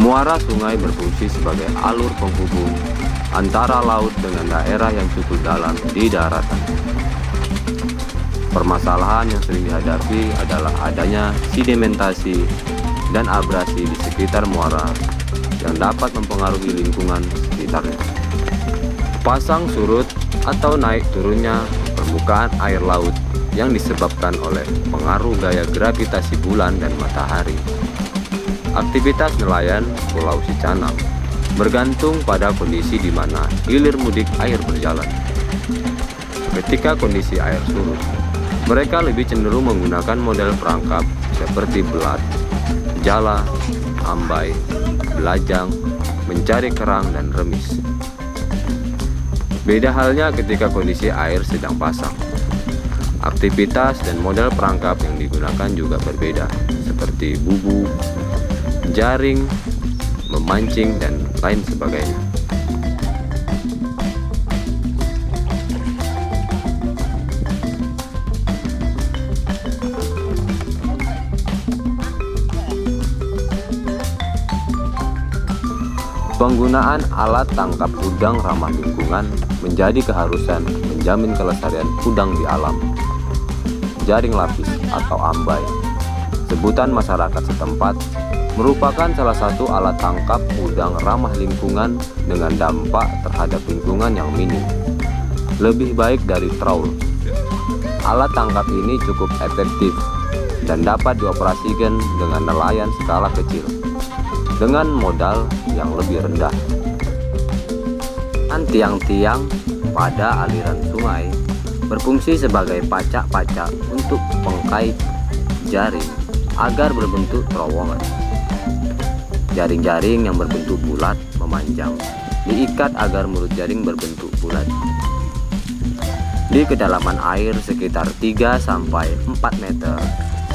Muara sungai berfungsi sebagai alur penghubung antara laut dengan daerah yang cukup dalam di daratan. Permasalahan yang sering dihadapi adalah adanya sedimentasi dan abrasi di sekitar muara yang dapat mempengaruhi lingkungan sekitarnya. Pasang surut atau naik turunnya permukaan air laut yang disebabkan oleh pengaruh gaya gravitasi bulan dan matahari. Aktivitas nelayan Pulau Sicanang bergantung pada kondisi di mana hilir mudik air berjalan. Ketika kondisi air surut, mereka lebih cenderung menggunakan model perangkap seperti belat, jala, ambai, belajang, mencari kerang, dan remis. Beda halnya ketika kondisi air sedang pasang. Aktivitas dan model perangkap yang digunakan juga berbeda, seperti bubu, jaring, memancing, dan lain sebagainya. Penggunaan alat tangkap udang ramah lingkungan menjadi keharusan menjamin kelestarian udang di alam. Jaring lapis atau ambai, sebutan masyarakat setempat, merupakan salah satu alat tangkap udang ramah lingkungan dengan dampak terhadap lingkungan yang minim. Lebih baik dari trawl. Alat tangkap ini cukup efektif dan dapat dioperasikan dengan nelayan skala kecil dengan modal yang lebih rendah. Tiang-tiang pada aliran sungai berfungsi sebagai pacak-pacak untuk pengkait jaring agar berbentuk terowongan. Jaring-jaring yang berbentuk bulat memanjang diikat agar mulut jaring berbentuk bulat. Di kedalaman air sekitar 3-4 meter,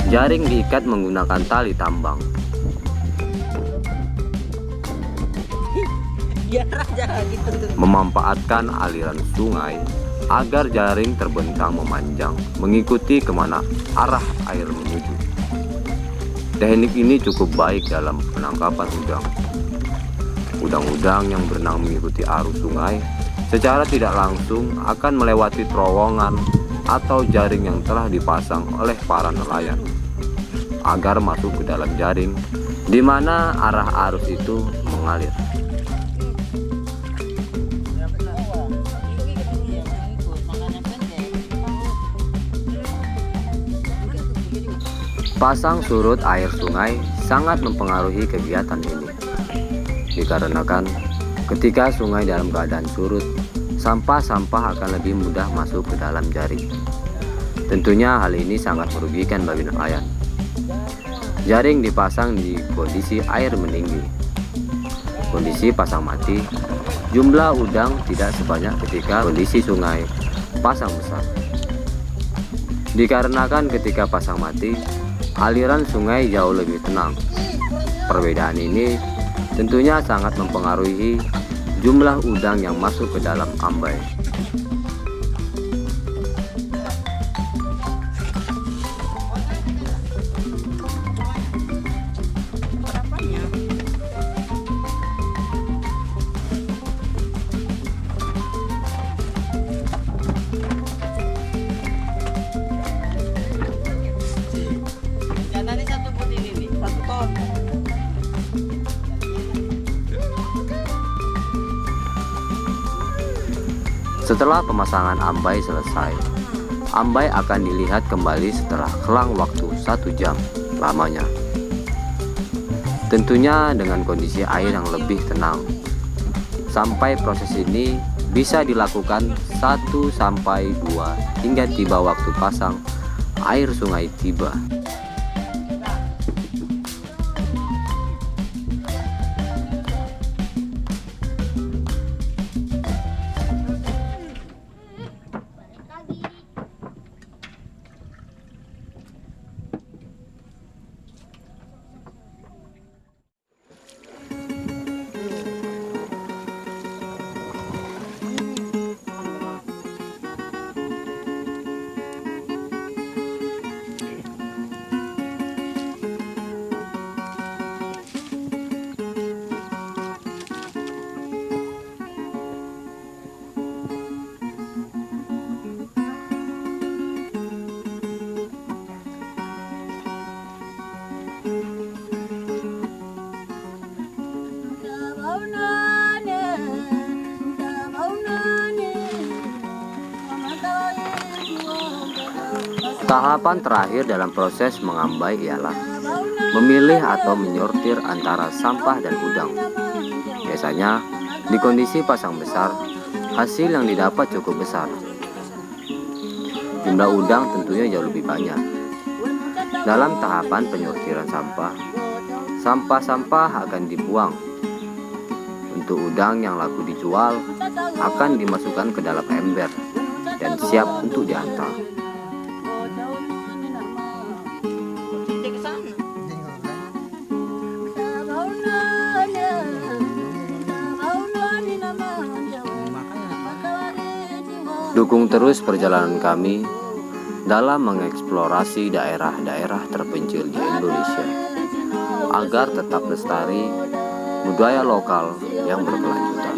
jaring diikat menggunakan tali tambang. Memanfaatkan aliran sungai agar jaring terbentang memanjang mengikuti kemana arah air menuju. Teknik ini cukup baik dalam penangkapan udang. Udang-udang yang berenang mengikuti arus sungai secara tidak langsung akan melewati terowongan atau jaring yang telah dipasang oleh para nelayan agar masuk ke dalam jaring di mana arah arus itu mengalir. Pasang surut air sungai sangat mempengaruhi kegiatan ini. Dikarenakan ketika sungai dalam keadaan surut, sampah-sampah akan lebih mudah masuk ke dalam jaring. Tentunya hal ini sangat merugikan bagi nelayan. Jaring dipasang di kondisi air meninggi. Kondisi pasang mati, jumlah udang tidak sebanyak ketika kondisi sungai pasang besar. Dikarenakan ketika pasang mati, aliran sungai jauh lebih tenang. Perbedaan ini tentunya sangat mempengaruhi jumlah udang yang masuk ke dalam ambai. Setelah pemasangan ambai selesai, ambai akan dilihat kembali setelah kelang waktu 1 jam lamanya. Tentunya dengan kondisi air yang lebih tenang. Sampai proses ini bisa dilakukan 1-2 hingga tiba waktu pasang air sungai tiba. Tahapan terakhir dalam proses mengambai ialah memilih atau menyortir antara sampah dan udang. Biasanya, di kondisi pasang besar, hasil yang didapat cukup besar. Jumlah udang tentunya jauh lebih banyak. Dalam tahapan penyortiran sampah, sampah-sampah akan dibuang. Untuk udang yang laku dijual, akan dimasukkan ke dalam ember dan siap untuk diantar. Dukung terus perjalanan kami dalam mengeksplorasi daerah-daerah terpencil di Indonesia agar tetap lestari budaya lokal yang berkelanjutan.